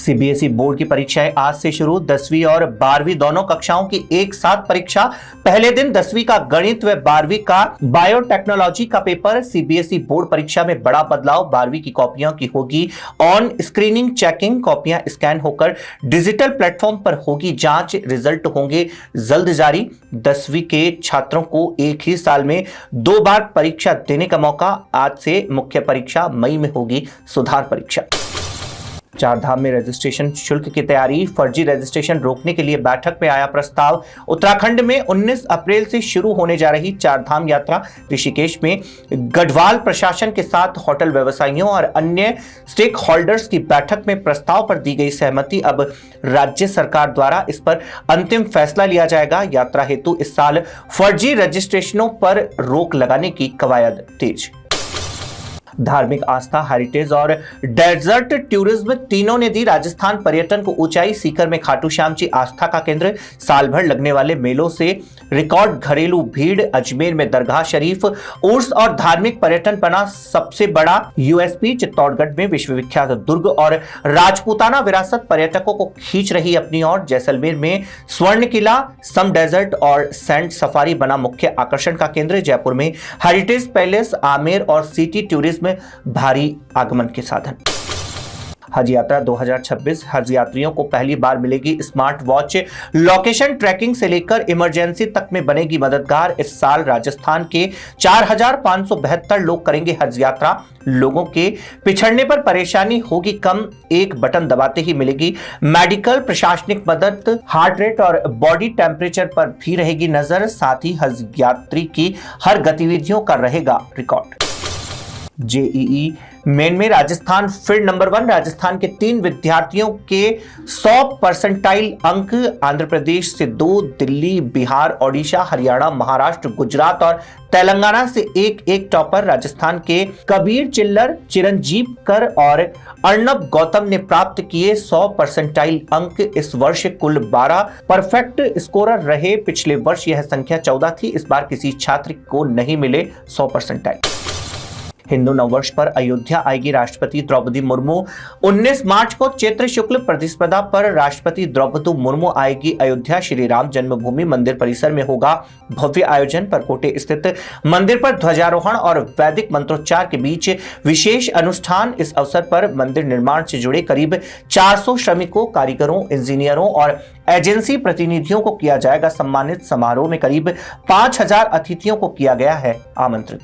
CBSE board की परीक्षाएं आज से शुरू। 10वीं और 12वीं दोनों कक्षाओं की एक साथ परीक्षा। पहले दिन 10वीं का गणित व 12वीं का बायोटेक्नोलॉजी का पेपर। सीबीएसई बोर्ड परीक्षा में बड़ा बदलाव। 12वीं की कॉपियों की होगी ऑन स्क्रीनिंग चेकिंग। कॉपियां स्कैन होकर डिजिटल प्लेटफॉर्म पर होगी जांच। रिजल्ट होंगे जल्द जारी। 10वीं के छात्रों को एक ही साल में 2 बार परीक्षा देने का मौका। आज से मुख्य परीक्षा, मई में होगी सुधार परीक्षा। चारधाम में रजिस्ट्रेशन शुल्क की तैयारी। फर्जी रजिस्ट्रेशन रोकने के लिए बैठक में आया प्रस्ताव। उत्तराखंड में 19 अप्रैल से शुरू होने जा रही चारधाम यात्रा। ऋषिकेश में गढ़वाल प्रशासन के साथ होटल व्यवसायियों और अन्य स्टेक होल्डर्स की बैठक में प्रस्ताव पर दी गई सहमति। अब राज्य सरकार द्वारा इस पर अंतिम फैसला लिया जाएगा। यात्रा हेतु इस साल फर्जी रजिस्ट्रेशनों पर रोक लगाने की कवायद तेज। धार्मिक आस्था, हेरिटेज और डेजर्ट टूरिज्म तीनों ने दी राजस्थान पर्यटन को ऊंचाई। सीकर में खाटू श्याम जी आस्था का केंद्र। साल भर लगने वाले मेलों से रिकॉर्ड घरेलू भीड़। अजमेर में दरगाह शरीफ, उर्स और धार्मिक पर्यटन बना सबसे बड़ा यूएसपी। चित्तौड़गढ़ में विश्वविख्यात दुर्ग और राजपूताना विरासत पर्यटकों को खींच रही अपनी ओर। जैसलमेर में स्वर्ण किला, सम डेजर्ट और सैंड सफारी बना मुख्य आकर्षण का केंद्र। जयपुर में हेरिटेज पैलेस, आमेर और सिटी टूरिज्म भारी आगमन के साधन। हज यात्रा 2026। हज यात्रियों को पहली बार मिलेगी स्मार्ट वॉच। लोकेशन ट्रैकिंग से लेकर इमरजेंसी तक में बनेगी मददगार। इस साल राजस्थान के 4572 लोग करेंगे हज यात्रा। लोगों के पिछड़ने पर परेशानी होगी कम। एक बटन दबाते ही मिलेगी मेडिकल प्रशासनिक मदद। हार्ट रेट और बॉडी टेम्परेचर पर भी रहेगी नजर। साथ ही हज यात्री की हर गतिविधियों का रहेगा रिकॉर्ड। जेईई मेन में राजस्थान फिर नंबर 1। राजस्थान के 3 विद्यार्थियों के 100% अंक। आंध्र प्रदेश से 2, दिल्ली, बिहार, ओडिशा, हरियाणा, महाराष्ट्र, गुजरात और तेलंगाना से एक टॉपर। राजस्थान के कबीर चिल्लर, चिरंजीव कर और अर्णब गौतम ने प्राप्त किए 100% अंक। इस वर्ष कुल 12 परफेक्ट स्कोरर रहे। पिछले वर्ष यह संख्या 14 थी। इस बार किसी छात्र को नहीं मिले 100%। हिंदू नववर्ष पर अयोध्या आएगी राष्ट्रपति द्रौपदी मुर्मू। 19 मार्च को चैत्र शुक्ल प्रतिस्पर्धा पर राष्ट्रपति द्रौपदी मुर्मू आएगी अयोध्या। श्री राम जन्मभूमि मंदिर परिसर में होगा भव्य आयोजन। परकोटे स्थित मंदिर पर ध्वजारोहण और वैदिक मंत्रोच्चार के बीच विशेष अनुष्ठान। इस अवसर पर मंदिर निर्माण से जुड़े करीब 400 श्रमिकों, कारीगरों, इंजीनियरों और एजेंसी प्रतिनिधियों को किया जाएगा सम्मानित। समारोह में करीब 5000 अतिथियों को किया गया है आमंत्रित।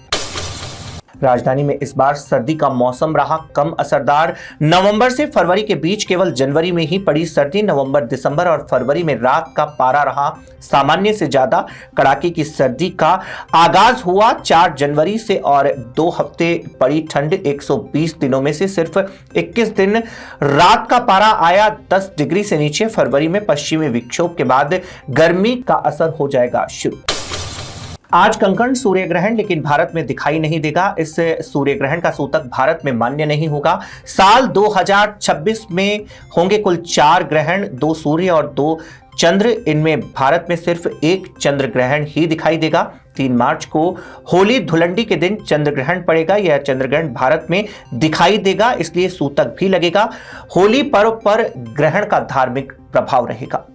राजधानी में इस बार सर्दी का मौसम रहा कम असरदार। नवंबर से फरवरी के बीच केवल जनवरी में ही पड़ी सर्दी। नवंबर, दिसंबर और फरवरी में रात का पारा रहा सामान्य से ज्यादा। कड़ाके की सर्दी का आगाज हुआ 4 जनवरी से और 2 हफ्ते पड़ी ठंड। 120 दिनों में से सिर्फ 21 दिन रात का पारा आया 10 डिग्री से नीचे। फरवरी में पश्चिमी विक्षोभ के बाद गर्मी का असर हो जाएगा शुरू। आज कंकण सूर्य ग्रहण, लेकिन भारत में दिखाई नहीं देगा। इस सूर्य ग्रहण का सूतक भारत में मान्य नहीं होगा। साल 2026 में होंगे कुल 4 ग्रहण, 2 सूर्य और 2 चंद्र। इनमें भारत में सिर्फ 1 चंद्र ग्रहण ही दिखाई देगा। 3 मार्च को होली धुलंडी के दिन चंद्र ग्रहण पड़ेगा। यह चंद्र ग्रहण भारत में दिखाई देगा, इसलिए सूतक भी लगेगा। होली पर्व पर ग्रहण का धार्मिक प्रभाव रहेगा।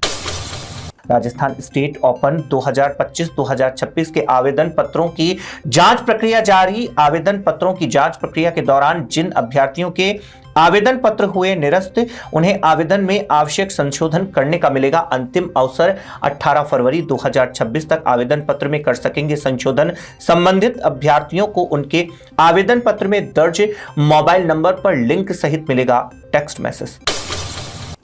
राजस्थान स्टेट ओपन 2025-2026 के आवेदन पत्रों की जांच प्रक्रिया जारी। आवेदन पत्रों की जांच प्रक्रिया के दौरान जिन अभ्यर्थियों के आवेदन पत्र हुए निरस्त, उन्हें आवेदन में आवश्यक संशोधन करने का मिलेगा अंतिम अवसर। 18 फरवरी 2026 तक आवेदन पत्र में कर सकेंगे संशोधन। संबंधित अभ्यर्थियों को उनके आवेदन पत्र में दर्ज मोबाइल नंबर पर लिंक सहित मिलेगा टेक्स्ट मैसेज।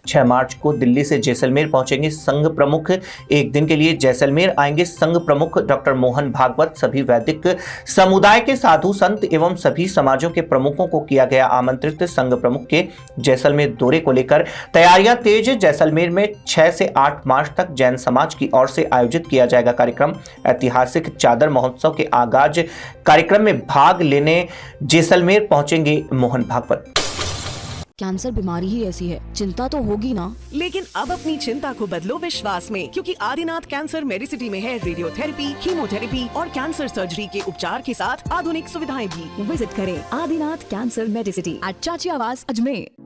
6 मार्च को दिल्ली से जैसलमेर पहुंचेंगे संघ प्रमुख। एक दिन के लिए जैसलमेर आएंगे संघ प्रमुख डॉक्टर मोहन भागवत। सभी वैदिक समुदाय के साधु संत एवं सभी समाजों के प्रमुखों को किया गया आमंत्रित। संघ प्रमुख के जैसलमेर दौरे को लेकर तैयारियां तेज। जैसलमेर में 6 से 8 मार्च तक जैन समाज की ओर से आयोजित किया जाएगा कार्यक्रम। ऐतिहासिक चादर महोत्सव के आगाज कार्यक्रम में भाग लेने जैसलमेर पहुंचेंगे मोहन भागवत। कैंसर बीमारी ही ऐसी है, चिंता तो होगी ना। लेकिन अब अपनी चिंता को बदलो विश्वास में, क्योंकि आदिनाथ कैंसर मेडिसिटी में है रेडियोथेरेपी, कीमोथेरेपी और कैंसर सर्जरी के उपचार के साथ आधुनिक सुविधाएं भी। विजिट करें आदिनाथ कैंसर मेडिसिटी एट चाची आवास अजमेर।